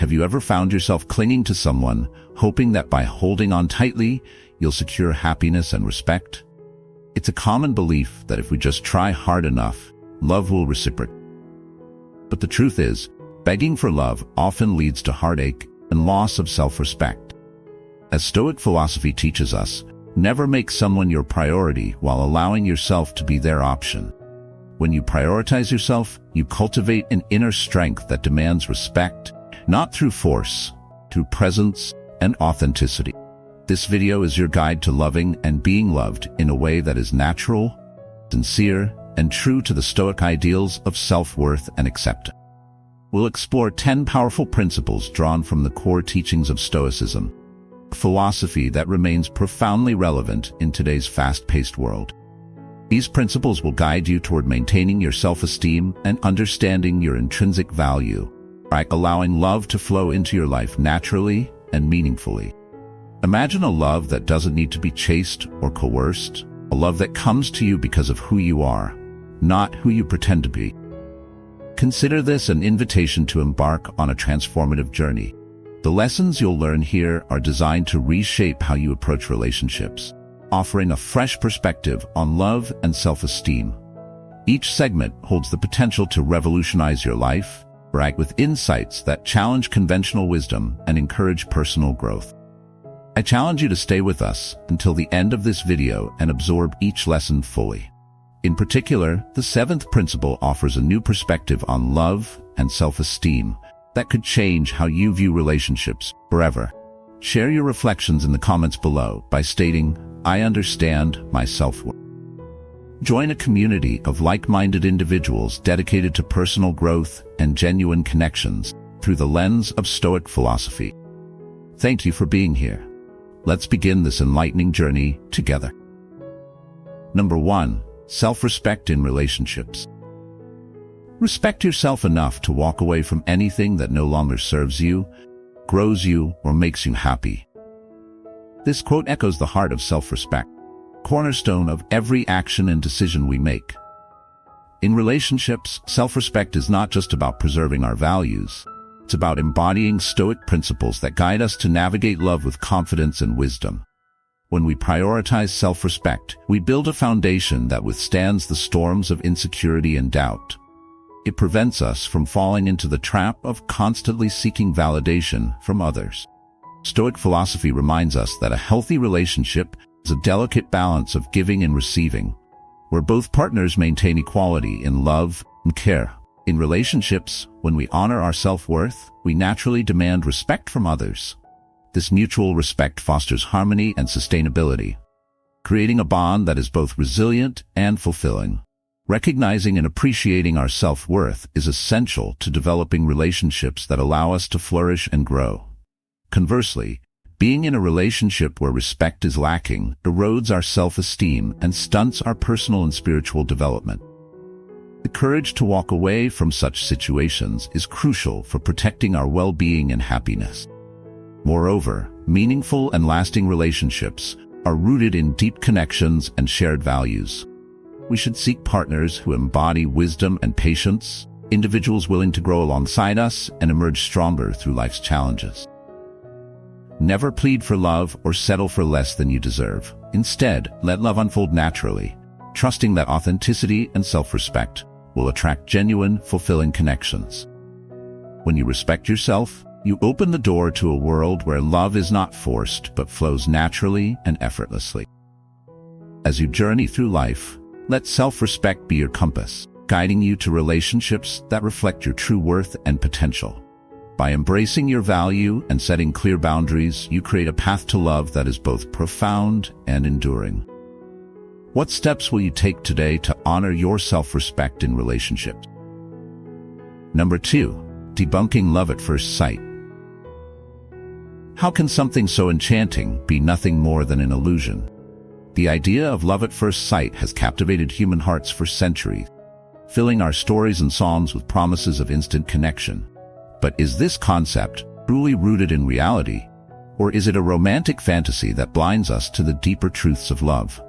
Have you ever found yourself clinging to someone, hoping that by holding on tightly, you'll secure happiness and respect? It's a common belief that if we just try hard enough, love will reciprocate. But the truth is, begging for love often leads to heartache and loss of self-respect. As Stoic philosophy teaches us, never make someone your priority while allowing yourself to be their option. When you prioritize yourself, you cultivate an inner strength that demands respect, not through force, through presence and authenticity. This video is your guide to loving and being loved in a way that is natural, sincere, and true to the Stoic ideals of self-worth and acceptance. We'll explore 10 powerful principles drawn from the core teachings of Stoicism, a philosophy that remains profoundly relevant in today's fast-paced world. These principles will guide you toward maintaining your self-esteem and understanding your intrinsic value, by allowing love to flow into your life naturally and meaningfully. Imagine a love that doesn't need to be chased or coerced, a love that comes to you because of who you are, not who you pretend to be. Consider this an invitation to embark on a transformative journey. The lessons you'll learn here are designed to reshape how you approach relationships, offering a fresh perspective on love and self-esteem. Each segment holds the potential to revolutionize your life, brag with insights that challenge conventional wisdom and encourage personal growth. I challenge you to stay with us until the end of this video and absorb each lesson fully. In particular, the 7th principle offers a new perspective on love and self-esteem that could change how you view relationships forever. Share your reflections in the comments below by stating, "I understand my self-worth." Join a community of like-minded individuals dedicated to personal growth and genuine connections through the lens of Stoic philosophy. Thank you for being here. Let's begin this enlightening journey together. Number 1. Self-respect in relationships. Respect yourself enough to walk away from anything that no longer serves you, grows you, or makes you happy. This quote echoes the heart of self-respect, cornerstone of every action and decision we make. In relationships, self-respect is not just about preserving our values. It's about embodying Stoic principles that guide us to navigate love with confidence and wisdom. When we prioritize self-respect, we build a foundation that withstands the storms of insecurity and doubt. It prevents us from falling into the trap of constantly seeking validation from others. Stoic philosophy reminds us that a healthy relationship is a delicate balance of giving and receiving, where both partners maintain equality in love and care. In relationships, when we honor our self-worth, we naturally demand respect from others. This mutual respect fosters harmony and sustainability, creating a bond that is both resilient and fulfilling. Recognizing and appreciating our self-worth is essential to developing relationships that allow us to flourish and grow. Conversely, being in a relationship where respect is lacking erodes our self-esteem and stunts our personal and spiritual development. The courage to walk away from such situations is crucial for protecting our well-being and happiness. Moreover, meaningful and lasting relationships are rooted in deep connections and shared values. We should seek partners who embody wisdom and patience, individuals willing to grow alongside us and emerge stronger through life's challenges. Never plead for love or settle for less than you deserve. Instead, let love unfold naturally, trusting that authenticity and self-respect will attract genuine, fulfilling connections. When you respect yourself, you open the door to a world where love is not forced but flows naturally and effortlessly. As you journey through life, let self-respect be your compass, guiding you to relationships that reflect your true worth and potential. By embracing your value and setting clear boundaries, you create a path to love that is both profound and enduring. What steps will you take today to honor your self-respect in relationships? Number 2. Debunking love at first sight. How can something so enchanting be nothing more than an illusion? The idea of love at first sight has captivated human hearts for centuries, filling our stories and songs with promises of instant connection. But is this concept truly rooted in reality, or is it a romantic fantasy that blinds us to the deeper truths of love?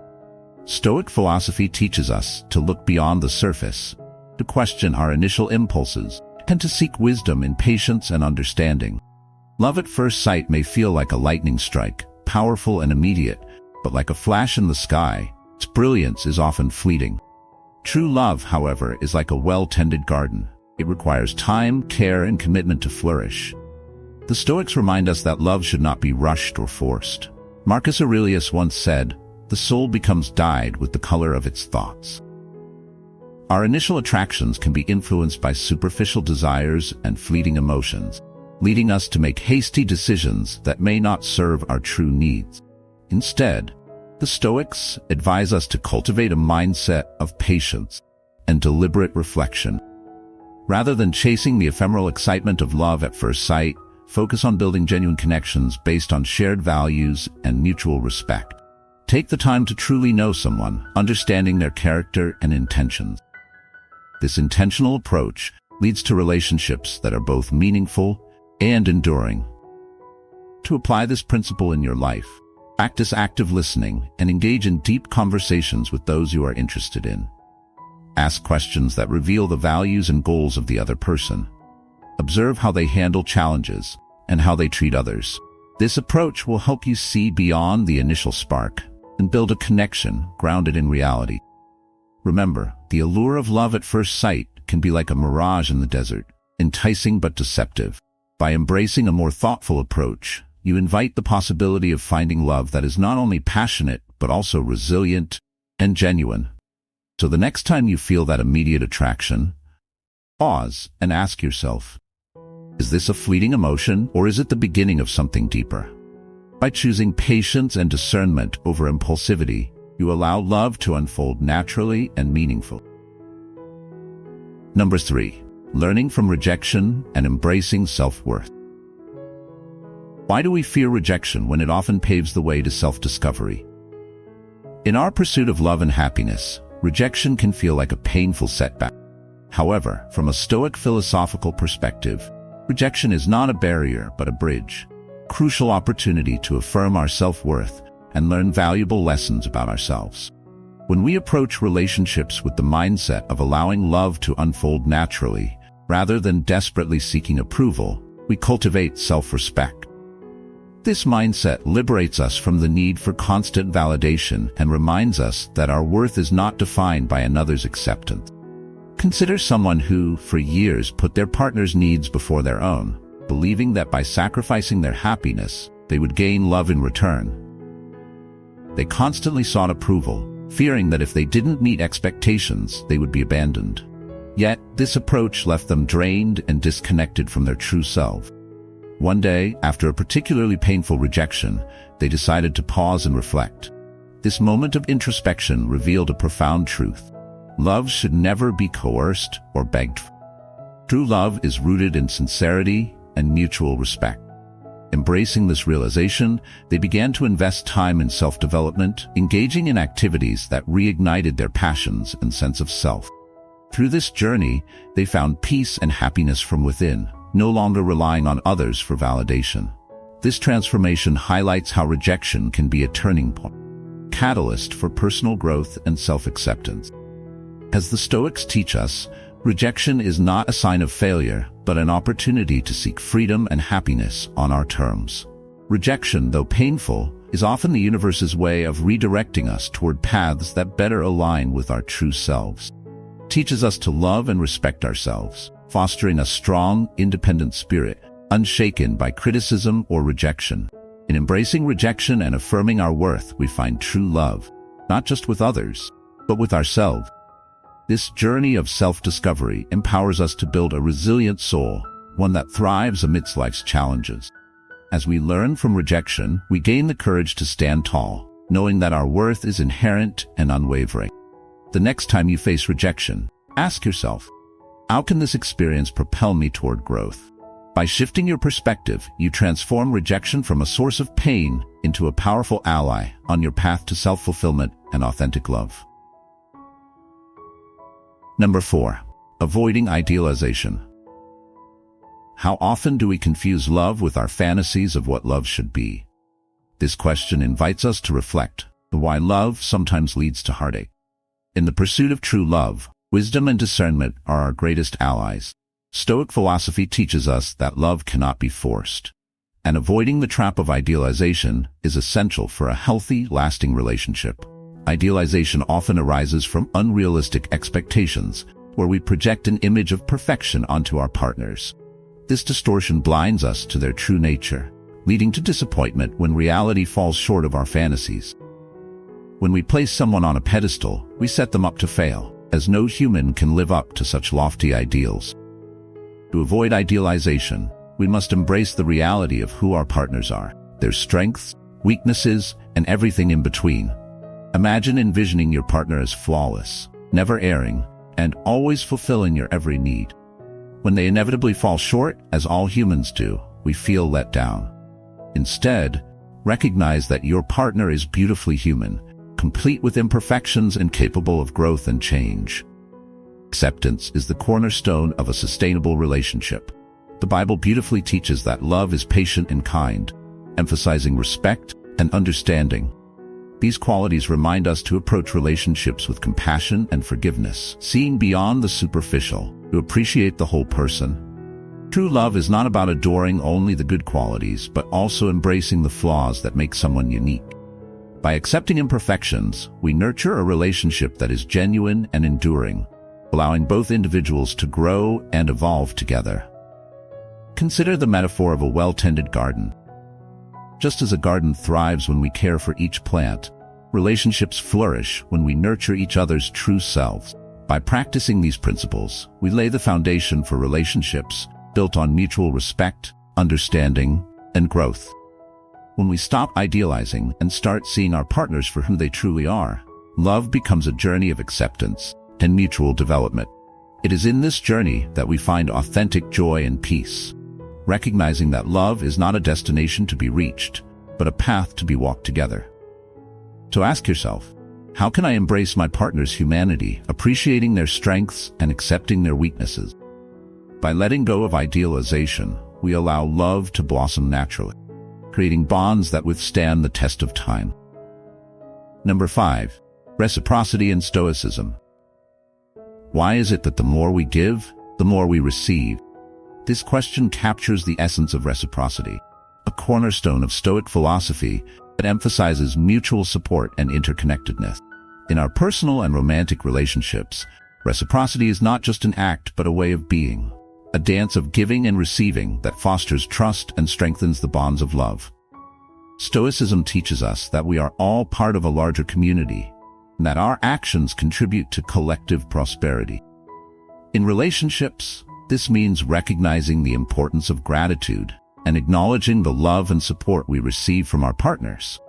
Stoic philosophy teaches us to look beyond the surface, to question our initial impulses, tend to seek wisdom in patience and understanding. Love at first sight may feel like a lightning strike, powerful and immediate, but like a flash in the sky, its brilliance is often fleeting. True love, however, is like a well-tended garden. It requires time, care, and commitment to flourish. The Stoics remind us that love should not be rushed or forced. Marcus Aurelius once said, "The soul becomes dyed with the color of its thoughts." Our initial attractions can be influenced by superficial desires and fleeting emotions, leading us to make hasty decisions that may not serve our true needs. Instead, the Stoics advise us to cultivate a mindset of patience and deliberate reflection. Rather than chasing the ephemeral excitement of love at first sight, focus on building genuine connections based on shared values and mutual respect. Take the time to truly know someone, understanding their character and intentions. This intentional approach leads to relationships that are both meaningful and enduring. To apply this principle in your life, practice active listening and engage in deep conversations with those you are interested in. Ask questions that reveal the values and goals of the other person. Observe how they handle challenges and how they treat others. This approach will help you see beyond the initial spark and build a connection grounded in reality. Remember, the allure of love at first sight can be like a mirage in the desert, enticing but deceptive. By embracing a more thoughtful approach, you invite the possibility of finding love that is not only passionate but also resilient and genuine. So the next time you feel that immediate attraction, pause and ask yourself, is this a fleeting emotion or is it the beginning of something deeper? By choosing patience and discernment over impulsivity, you allow love to unfold naturally and meaningfully. Number 3. Learning from rejection and embracing self-worth. Why do we fear rejection when it often paves the way to self-discovery? In our pursuit of love and happiness, rejection can feel like a painful setback. However, from a Stoic philosophical perspective, rejection is not a barrier but a bridge, a crucial opportunity to affirm our self-worth and learn valuable lessons about ourselves. When we approach relationships with the mindset of allowing love to unfold naturally, rather than desperately seeking approval, we cultivate self-respect. This mindset liberates us from the need for constant validation and reminds us that our worth is not defined by another's acceptance. Consider someone who, for years, put their partner's needs before their own, believing that by sacrificing their happiness, they would gain love in return. They constantly sought approval, fearing that if they didn't meet expectations, they would be abandoned. Yet, this approach left them drained and disconnected from their true self. One day, after a particularly painful rejection, they decided to pause and reflect. This moment of introspection revealed a profound truth. Love should never be coerced or begged for. True love is rooted in sincerity and mutual respect. Embracing this realization, they began to invest time in self-development, engaging in activities that reignited their passions and sense of self. Through this journey, they found peace and happiness from within, no longer relying on others for validation. This transformation highlights how rejection can be a turning point, catalyst for personal growth and self-acceptance. As the Stoics teach us, rejection is not a sign of failure, but an opportunity to seek freedom and happiness on our terms. Rejection, though painful, is often the universe's way of redirecting us toward paths that better align with our true selves. It teaches us to love and respect ourselves, fostering a strong, independent spirit, unshaken by criticism or rejection. In embracing rejection and affirming our worth, we find true love, not just with others, but with ourselves. This journey of self-discovery empowers us to build a resilient soul, one that thrives amidst life's challenges. As we learn from rejection, we gain the courage to stand tall, knowing that our worth is inherent and unwavering. The next time you face rejection, ask yourself, how can this experience propel me toward growth? By shifting your perspective, you transform rejection from a source of pain into a powerful ally on your path to self-fulfillment and authentic love. Number 4. Avoiding idealization. How often do we confuse love with our fantasies of what love should be? This question invites us to reflect on why love sometimes leads to heartache. In the pursuit of true love, wisdom and discernment are our greatest allies. Stoic philosophy teaches us that love cannot be forced, and avoiding the trap of idealization is essential for a healthy, lasting relationship. Idealization often arises from unrealistic expectations, where we project an image of perfection onto our partners. This distortion blinds us to their true nature, leading to disappointment when reality falls short of our fantasies. When we place someone on a pedestal, we set them up to fail, as no human can live up to such lofty ideals. To avoid idealization, we must embrace the reality of who our partners are, their strengths, weaknesses, and everything in between. Imagine envisioning your partner as flawless, never erring, and always fulfilling your every need. When they inevitably fall short, as all humans do, we feel let down. Instead, recognize that your partner is beautifully human, complete with imperfections and capable of growth and change. Acceptance is the cornerstone of a sustainable relationship. The Bible beautifully teaches that love is patient and kind, emphasizing respect and understanding. These qualities remind us to approach relationships with compassion and forgiveness, seeing beyond the superficial, to appreciate the whole person. True love is not about adoring only the good qualities, but also embracing the flaws that make someone unique. By accepting imperfections, we nurture a relationship that is genuine and enduring, allowing both individuals to grow and evolve together. Consider the metaphor of a well-tended garden. Just as a garden thrives when we care for each plant, relationships flourish when we nurture each other's true selves. By practicing these principles, we lay the foundation for relationships built on mutual respect, understanding, and growth. When we stop idealizing and start seeing our partners for who they truly are, love becomes a journey of acceptance and mutual development. It is in this journey that we find authentic joy and peace, recognizing that love is not a destination to be reached, but a path to be walked together. So ask yourself, how can I embrace my partner's humanity, appreciating their strengths and accepting their weaknesses? By letting go of idealization, we allow love to blossom naturally, creating bonds that withstand the test of time. Number 5. Reciprocity and Stoicism. Why is it that the more we give, the more we receive? This question captures the essence of reciprocity, a cornerstone of Stoic philosophy that emphasizes mutual support and interconnectedness. In our personal and romantic relationships, reciprocity is not just an act but a way of being, a dance of giving and receiving that fosters trust and strengthens the bonds of love. Stoicism teaches us that we are all part of a larger community, and that our actions contribute to collective prosperity. In relationships, this means recognizing the importance of gratitude and acknowledging the love and support we receive from our partners.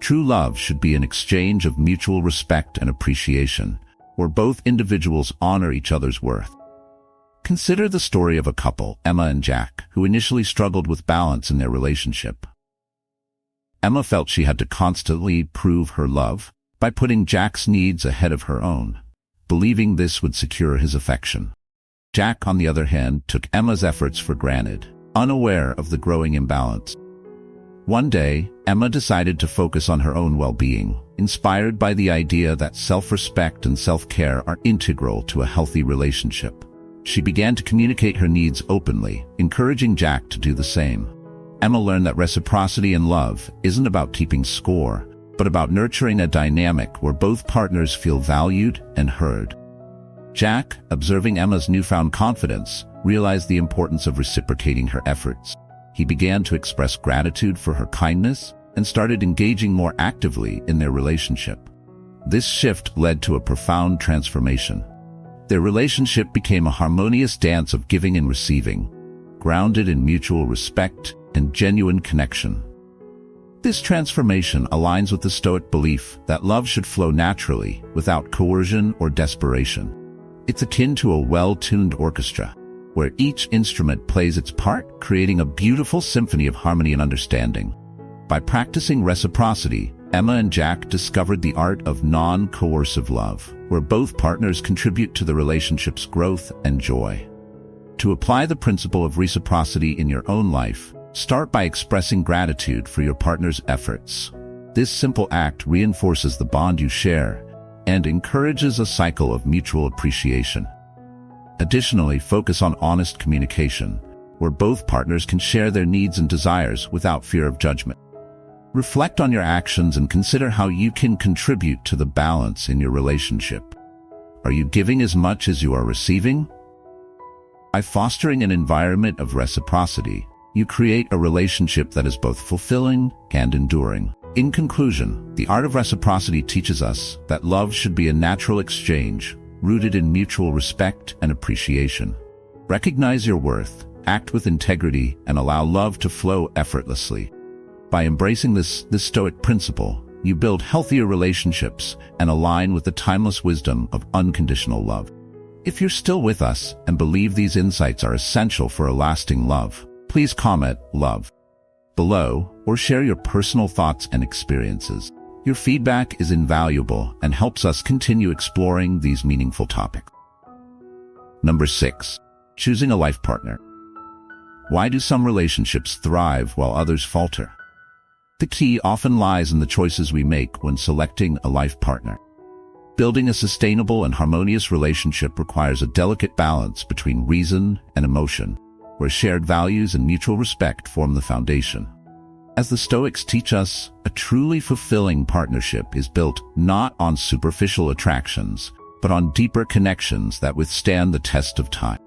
True love should be an exchange of mutual respect and appreciation, where both individuals honor each other's worth. Consider the story of a couple, Emma and Jack, who initially struggled with balance in their relationship. Emma felt she had to constantly prove her love by putting Jack's needs ahead of her own, believing this would secure his affection. Jack, on the other hand, took Emma's efforts for granted, unaware of the growing imbalance. One day, Emma decided to focus on her own well-being, inspired by the idea that self-respect and self-care are integral to a healthy relationship. She began to communicate her needs openly, encouraging Jack to do the same. Emma learned that reciprocity in love isn't about keeping score, but about nurturing a dynamic where both partners feel valued and heard. Jack, observing Emma's newfound confidence, realized the importance of reciprocating her efforts. He began to express gratitude for her kindness and started engaging more actively in their relationship. This shift led to a profound transformation. Their relationship became a harmonious dance of giving and receiving, grounded in mutual respect and genuine connection. This transformation aligns with the Stoic belief that love should flow naturally, without coercion or desperation. It's akin to a well-tuned orchestra, where each instrument plays its part, creating a beautiful symphony of harmony and understanding. By practicing reciprocity, Emma and Jack discovered the art of non-coercive love, where both partners contribute to the relationship's growth and joy. To apply the principle of reciprocity in your own life, start by expressing gratitude for your partner's efforts. This simple act reinforces the bond you share and encourages a cycle of mutual appreciation. Additionally, focus on honest communication, where both partners can share their needs and desires without fear of judgment. Reflect on your actions and consider how you can contribute to the balance in your relationship. Are you giving as much as you are receiving? By fostering an environment of reciprocity, you create a relationship that is both fulfilling and enduring. In conclusion, the art of reciprocity teaches us that love should be a natural exchange, rooted in mutual respect and appreciation. Recognize your worth, act with integrity, and allow love to flow effortlessly. By embracing this Stoic principle, you build healthier relationships and align with the timeless wisdom of unconditional love. If you're still with us and believe these insights are essential for a lasting love, please comment "love" below or share your personal thoughts and experiences. Your feedback is invaluable and helps us continue exploring these meaningful topics. Number 6. Choosing a life partner. Why do some relationships thrive while others falter? The key often lies in the choices we make when selecting a life partner. Building a sustainable and harmonious relationship requires a delicate balance between reason and emotion, where shared values and mutual respect form the foundation. As the Stoics teach us, a truly fulfilling partnership is built not on superficial attractions, but on deeper connections that withstand the test of time.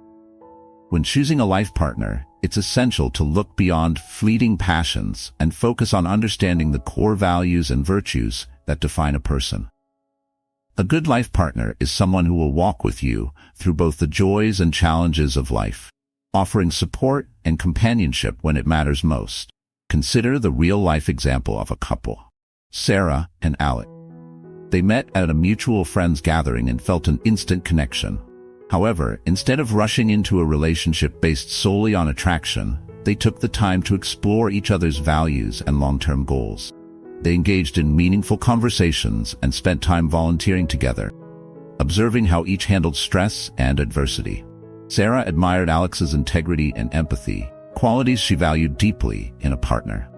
When choosing a life partner, it's essential to look beyond fleeting passions and focus on understanding the core values and virtues that define a person. A good life partner is someone who will walk with you through both the joys and challenges of life, offering support and companionship when it matters most. Consider the real-life example of a couple, Sarah and Alec. They met at a mutual friends gathering and felt an instant connection. However, instead of rushing into a relationship based solely on attraction, they took the time to explore each other's values and long-term goals. They engaged in meaningful conversations and spent time volunteering together, observing how each handled stress and adversity. Sarah admired Alex's integrity and empathy, qualities she valued deeply in a partner.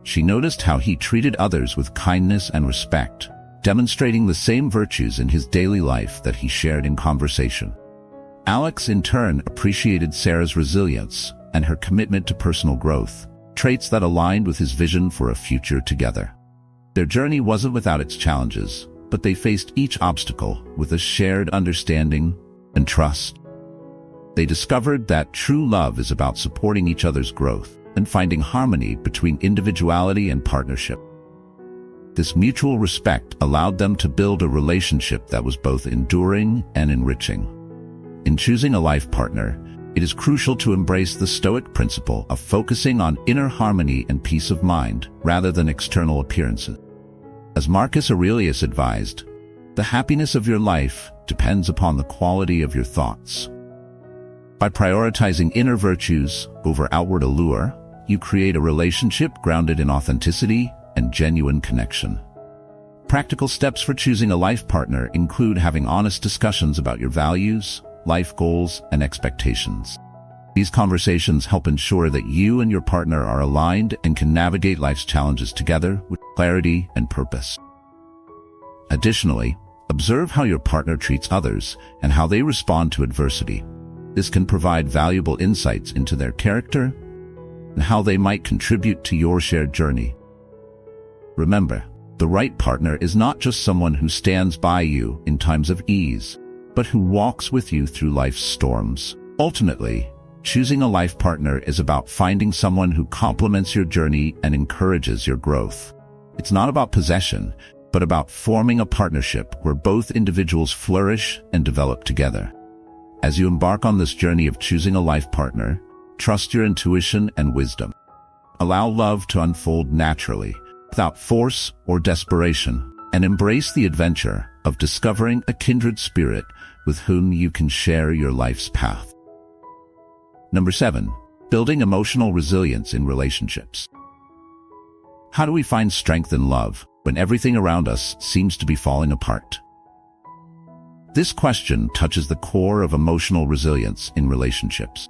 She noticed how he treated others with kindness and respect, demonstrating the same virtues in his daily life that he shared in conversation. Alex, in turn, appreciated Sarah's resilience and her commitment to personal growth, traits that aligned with his vision for a future together. Their journey wasn't without its challenges, but they faced each obstacle with a shared understanding and trust. They discovered that true love is about supporting each other's growth and finding harmony between individuality and partnership. This mutual respect allowed them to build a relationship that was both enduring and enriching. In choosing a life partner, it is crucial to embrace the Stoic principle of focusing on inner harmony and peace of mind rather than external appearances. As Marcus Aurelius advised, the happiness of your life depends upon the quality of your thoughts. By prioritizing inner virtues over outward allure, you create a relationship grounded in authenticity and genuine connection. Practical steps for choosing a life partner include having honest discussions about your values, life goals, and expectations. These conversations help ensure that you and your partner are aligned and can navigate life's challenges together with clarity and purpose. Additionally, observe how your partner treats others and how they respond to adversity. This can provide valuable insights into their character and how they might contribute to your shared journey. Remember, the right partner is not just someone who stands by you in times of ease, but who walks with you through life's storms. Ultimately, choosing a life partner is about finding someone who complements your journey and encourages your growth. It's not about possession, but about forming a partnership where both individuals flourish and develop together. As you embark on this journey of choosing a life partner, trust your intuition and wisdom. Allow love to unfold naturally, without force or desperation, and embrace the adventure of discovering a kindred spirit with whom you can share your life's path. Number 7. Building emotional resilience in relationships. How do we find strength in love when everything around us seems to be falling apart? This question touches the core of emotional resilience in relationships.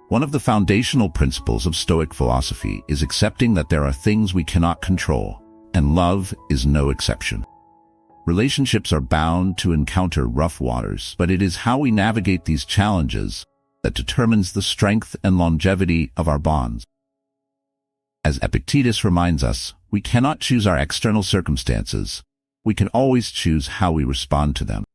One of the foundational principles of Stoic philosophy is accepting that there are things we cannot control, and love is no exception. Relationships are bound to encounter rough waters, but it is how we navigate these challenges that determines the strength and longevity of our bonds. As Epictetus reminds us, we cannot choose our external circumstances. We can always choose how we respond to them.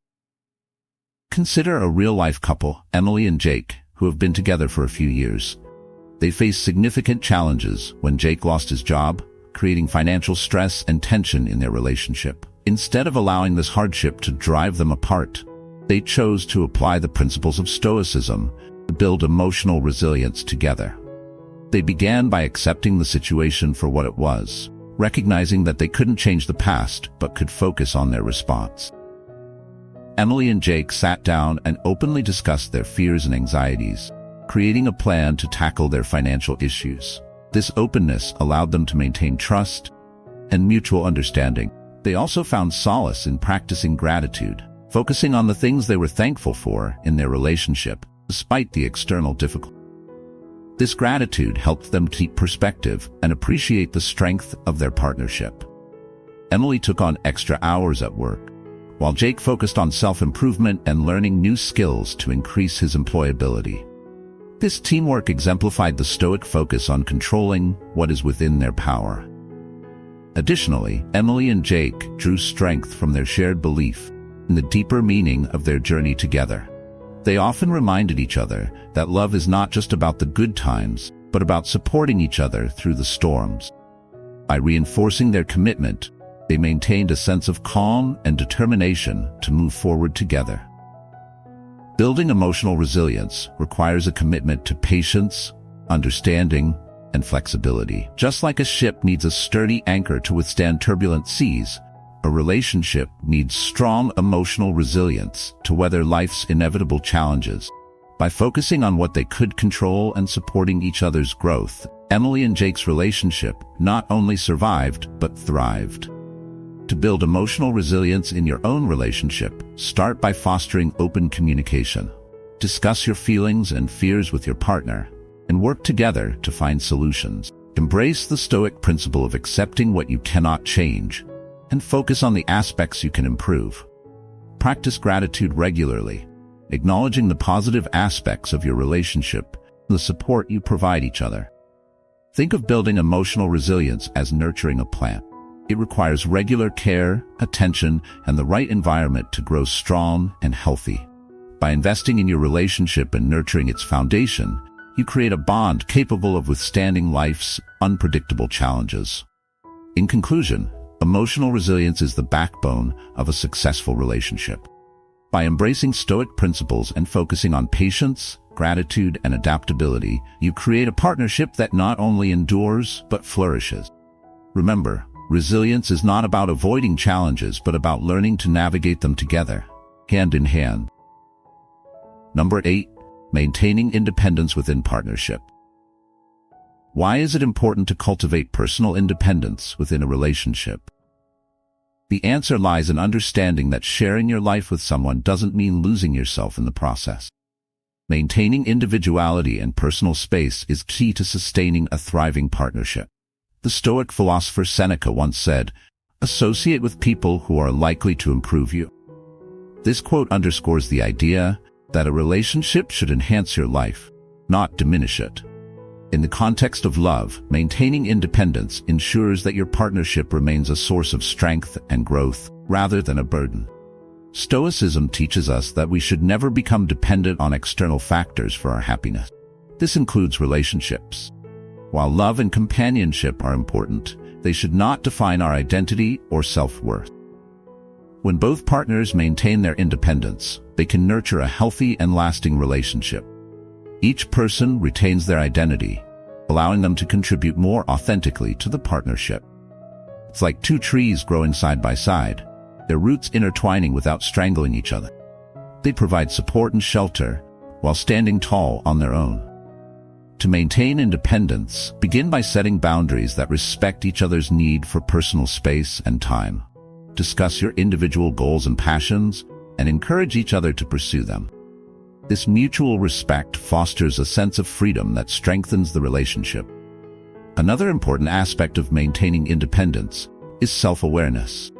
Consider a real-life couple, Emily and Jake, who have been together for a few years. They faced significant challenges when Jake lost his job, creating financial stress and tension in their relationship. Instead of allowing this hardship to drive them apart, they chose to apply the principles of Stoicism to build emotional resilience together. They began by accepting the situation for what it was, recognizing that they couldn't change the past but could focus on their response. Emily and Jake sat down and openly discussed their fears and anxieties, creating a plan to tackle their financial issues. This openness allowed them to maintain trust and mutual understanding. They also found solace in practicing gratitude, focusing on the things they were thankful for in their relationship, despite the external difficulties. This gratitude helped them keep perspective and appreciate the strength of their partnership. Emily took on extra hours at work, while Jake focused on self-improvement and learning new skills to increase his employability. This teamwork exemplified the Stoic focus on controlling what is within their power. Additionally, Emily and Jake drew strength from their shared belief in the deeper meaning of their journey together. They often reminded each other that love is not just about the good times, but about supporting each other through the storms. By reinforcing their commitment, they maintained a sense of calm and determination to move forward together. Building emotional resilience requires a commitment to patience, understanding, and flexibility. Just like a ship needs a sturdy anchor to withstand turbulent seas, a relationship needs strong emotional resilience to weather life's inevitable challenges. By focusing on what they could control and supporting each other's growth, Emily and Jake's relationship not only survived, but thrived. To build emotional resilience in your own relationship, start by fostering open communication. Discuss your feelings and fears with your partner, and work together to find solutions. Embrace the Stoic principle of accepting what you cannot change, and focus on the aspects you can improve. Practice gratitude regularly, acknowledging the positive aspects of your relationship, the support you provide each other. Think of building emotional resilience as nurturing a plant. It requires regular care, attention, and the right environment to grow strong and healthy. By investing in your relationship and nurturing its foundation, you create a bond capable of withstanding life's unpredictable challenges. In conclusion, emotional resilience is the backbone of a successful relationship. By embracing Stoic principles and focusing on patience, gratitude, and adaptability, you create a partnership that not only endures, but flourishes. Remember, resilience is not about avoiding challenges, but about learning to navigate them together, hand in hand. Number 8. Maintaining independence within partnership. Why is it important to cultivate personal independence within a relationship? The answer lies in understanding that sharing your life with someone doesn't mean losing yourself in the process. Maintaining individuality and personal space is key to sustaining a thriving partnership. The Stoic philosopher Seneca once said, "Associate with people who are likely to improve you." This quote underscores the idea that a relationship should enhance your life, not diminish it. In the context of love, maintaining independence ensures that your partnership remains a source of strength and growth, rather than a burden. Stoicism teaches us that we should never become dependent on external factors for our happiness. This includes relationships. While love and companionship are important, they should not define our identity or self-worth. When both partners maintain their independence, they can nurture a healthy and lasting relationship. Each person retains their identity, allowing them to contribute more authentically to the partnership. It's like two trees growing side by side, their roots intertwining without strangling each other. They provide support and shelter while standing tall on their own. To maintain independence, begin by setting boundaries that respect each other's need for personal space and time. Discuss your individual goals and passions, and encourage each other to pursue them. This mutual respect fosters a sense of freedom that strengthens the relationship. Another important aspect of maintaining independence is self-awareness.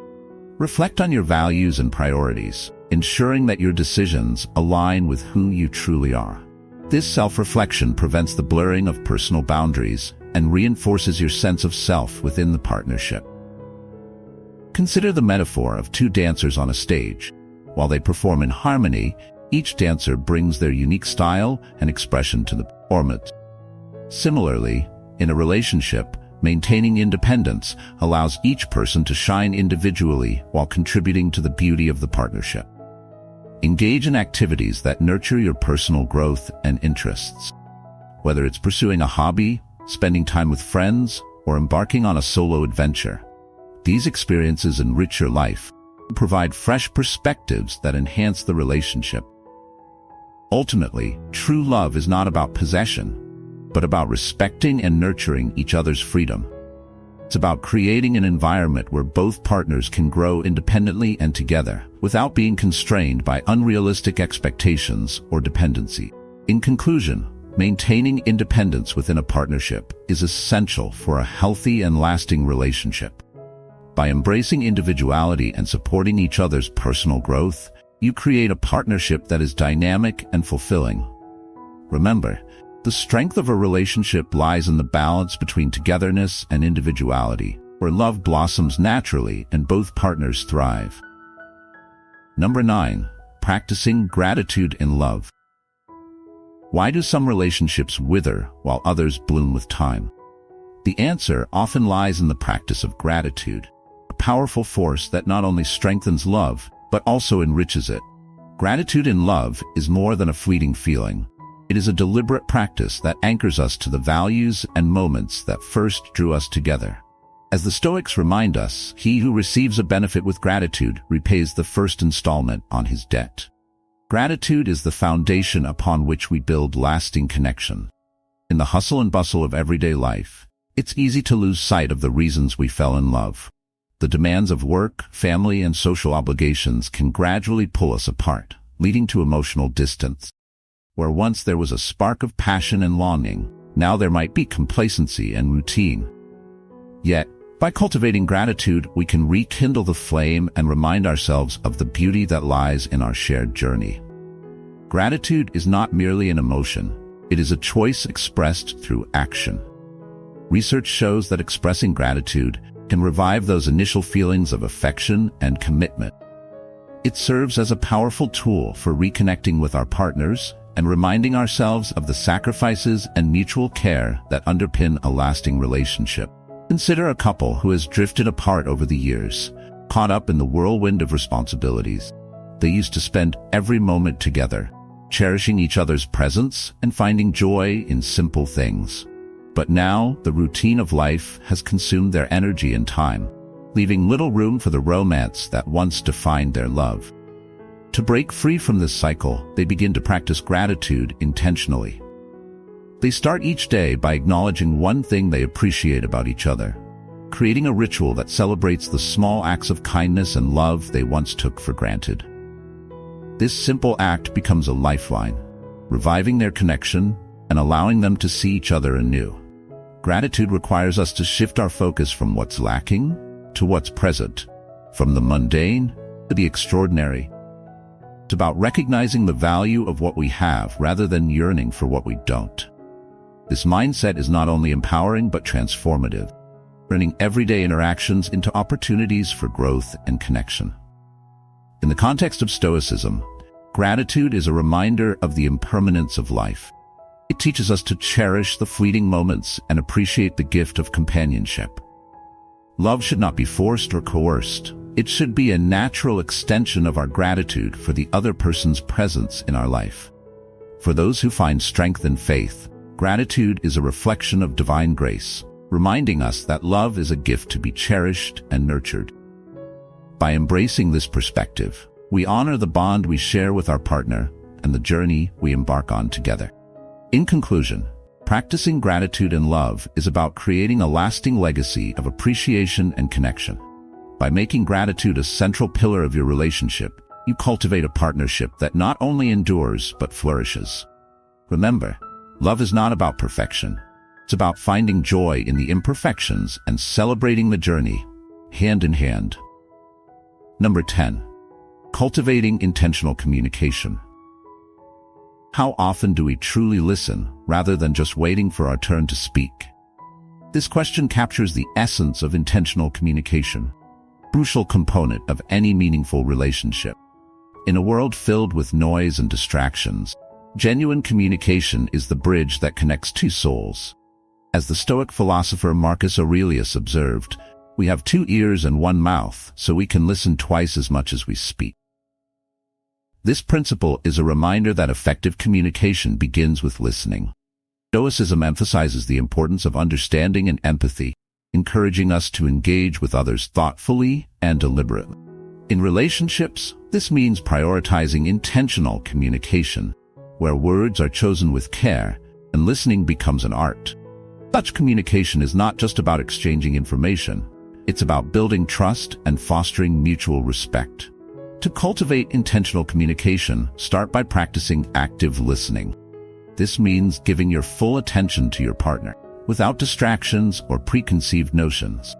Reflect on your values and priorities, ensuring that your decisions align with who you truly are. This self-reflection prevents the blurring of personal boundaries and reinforces your sense of self within the partnership. Consider the metaphor of two dancers on a stage. While they perform in harmony, each dancer brings their unique style and expression to the performance. Similarly, in a relationship, maintaining independence allows each person to shine individually while contributing to the beauty of the partnership. Engage in activities that nurture your personal growth and interests. Whether it's pursuing a hobby, spending time with friends, or embarking on a solo adventure, these experiences enrich your life, provide fresh perspectives that enhance the relationship. Ultimately, true love is not about possession, but about respecting and nurturing each other's freedom. It's about creating an environment where both partners can grow independently and together, without being constrained by unrealistic expectations or dependency. In conclusion, maintaining independence within a partnership is essential for a healthy and lasting relationship. By embracing individuality and supporting each other's personal growth, you create a partnership that is dynamic and fulfilling. Remember, the strength of a relationship lies in the balance between togetherness and individuality, where love blossoms naturally and both partners thrive. Number 9. Practicing gratitude in love. Why do some relationships wither while others bloom with time? The answer often lies in the practice of gratitude, a powerful force that not only strengthens love, but also enriches it. Gratitude in love is more than a fleeting feeling. It is a deliberate practice that anchors us to the values and moments that first drew us together. As the Stoics remind us, he who receives a benefit with gratitude repays the first installment on his debt. Gratitude is the foundation upon which we build lasting connection. In the hustle and bustle of everyday life, it's easy to lose sight of the reasons we fell in love. The demands of work, family, and social obligations can gradually pull us apart, leading to emotional distance. Where once there was a spark of passion and longing, now there might be complacency and routine. Yet, by cultivating gratitude, we can rekindle the flame and remind ourselves of the beauty that lies in our shared journey. Gratitude is not merely an emotion, it is a choice expressed through action. Research shows that expressing gratitude can revive those initial feelings of affection and commitment. It serves as a powerful tool for reconnecting with our partners and reminding ourselves of the sacrifices and mutual care that underpin a lasting relationship. Consider a couple who has drifted apart over the years, caught up in the whirlwind of responsibilities. They used to spend every moment together, cherishing each other's presence and finding joy in simple things. But now, the routine of life has consumed their energy and time, leaving little room for the romance that once defined their love. To break free from this cycle, they begin to practice gratitude intentionally. They start each day by acknowledging one thing they appreciate about each other, creating a ritual that celebrates the small acts of kindness and love they once took for granted. This simple act becomes a lifeline, reviving their connection and allowing them to see each other anew. Gratitude requires us to shift our focus from what's lacking to what's present, from the mundane to the extraordinary. It's about recognizing the value of what we have rather than yearning for what we don't. This mindset is not only empowering but transformative, turning everyday interactions into opportunities for growth and connection. In the context of Stoicism, gratitude is a reminder of the impermanence of life. It teaches us to cherish the fleeting moments and appreciate the gift of companionship. Love should not be forced or coerced. It should be a natural extension of our gratitude for the other person's presence in our life. For those who find strength in faith, gratitude is a reflection of divine grace, reminding us that love is a gift to be cherished and nurtured. By embracing this perspective, we honor the bond we share with our partner and the journey we embark on together. In conclusion, practicing gratitude and love is about creating a lasting legacy of appreciation and connection. By making gratitude a central pillar of your relationship, you cultivate a partnership that not only endures but flourishes. Remember, love is not about perfection. It's about finding joy in the imperfections and celebrating the journey, hand in hand. Number 10. Cultivating intentional communication. How often do we truly listen rather than just waiting for our turn to speak? This question captures the essence of intentional communication, a crucial component of any meaningful relationship. In a world filled with noise and distractions, genuine communication is the bridge that connects two souls. As the Stoic philosopher Marcus Aurelius observed, we have 2 ears and 1 mouth, so we can listen twice as much as we speak. This principle is a reminder that effective communication begins with listening. Stoicism emphasizes the importance of understanding and empathy, encouraging us to engage with others thoughtfully and deliberately. In relationships, this means prioritizing intentional communication, where words are chosen with care and listening becomes an art. Such communication is not just about exchanging information, it's about building trust and fostering mutual respect. To cultivate intentional communication, start by practicing active listening. This means giving your full attention to your partner, without distractions or preconceived notions.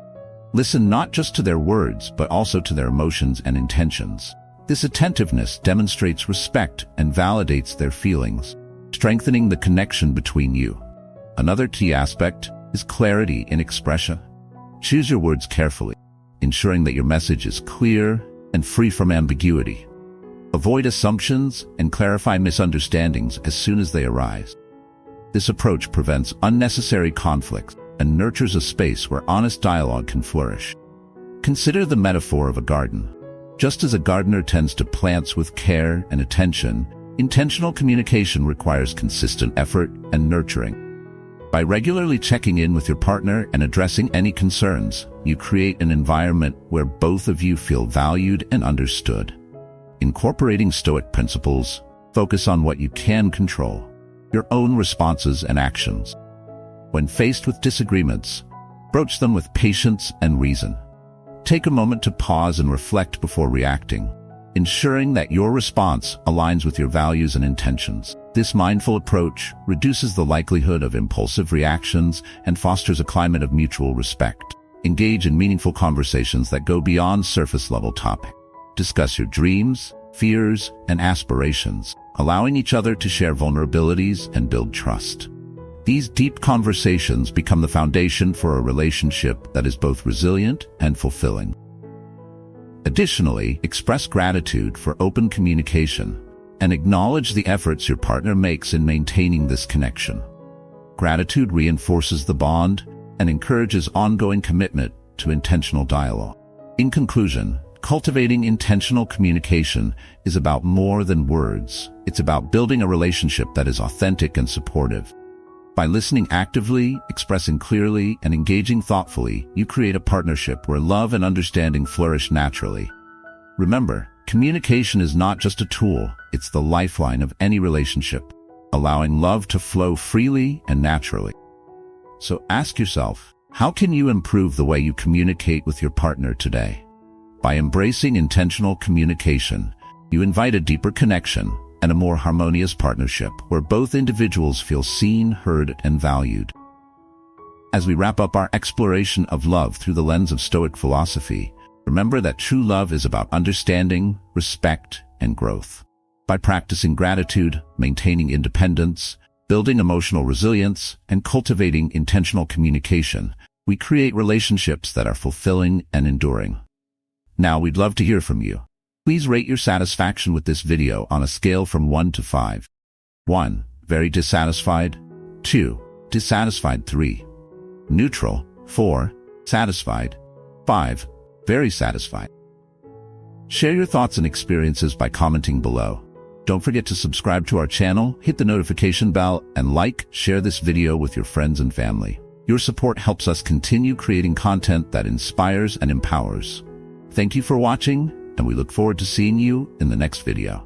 Listen not just to their words, but also to their emotions and intentions. This attentiveness demonstrates respect and validates their feelings, strengthening the connection between you. Another key aspect is clarity in expression. Choose your words carefully, ensuring that your message is clear and free from ambiguity. Avoid assumptions and clarify misunderstandings as soon as they arise. This approach prevents unnecessary conflicts and nurtures a space where honest dialogue can flourish. Consider the metaphor of a garden. Just as a gardener tends to plants with care and attention, intentional communication requires consistent effort and nurturing. By regularly checking in with your partner and addressing any concerns, you create an environment where both of you feel valued and understood. Incorporating Stoic principles, focus on what you can control, your own responses and actions. When faced with disagreements, approach them with patience and reason. Take a moment to pause and reflect before reacting, ensuring that your response aligns with your values and intentions. This mindful approach reduces the likelihood of impulsive reactions and fosters a climate of mutual respect. Engage in meaningful conversations that go beyond surface-level topics. Discuss your dreams, fears, and aspirations, allowing each other to share vulnerabilities and build trust. These deep conversations become the foundation for a relationship that is both resilient and fulfilling. Additionally, express gratitude for open communication and acknowledge the efforts your partner makes in maintaining this connection. Gratitude reinforces the bond and encourages ongoing commitment to intentional dialogue. In conclusion, cultivating intentional communication is about more than words. It's about building a relationship that is authentic and supportive. By listening actively, expressing clearly, and engaging thoughtfully, you create a partnership where love and understanding flourish naturally. Remember, communication is not just a tool, it's the lifeline of any relationship, allowing love to flow freely and naturally. So ask yourself, how can you improve the way you communicate with your partner today? By embracing intentional communication, you invite a deeper connection and a more harmonious partnership where both individuals feel seen, heard, and valued. As we wrap up our exploration of love through the lens of Stoic philosophy, remember that true love is about understanding, respect, and growth. By practicing gratitude, maintaining independence, building emotional resilience, and cultivating intentional communication, we create relationships that are fulfilling and enduring. Now, we'd love to hear from you. Please rate your satisfaction with this video on a scale from 1 to 5. 1. Very dissatisfied. 2. Dissatisfied. 3. Neutral. 4. Satisfied. 5. Very satisfied. Share your thoughts and experiences by commenting below. Don't forget to subscribe to our channel, hit the notification bell, and share this video with your friends and family. Your support helps us continue creating content that inspires and empowers. Thank you for watching, and we look forward to seeing you in the next video.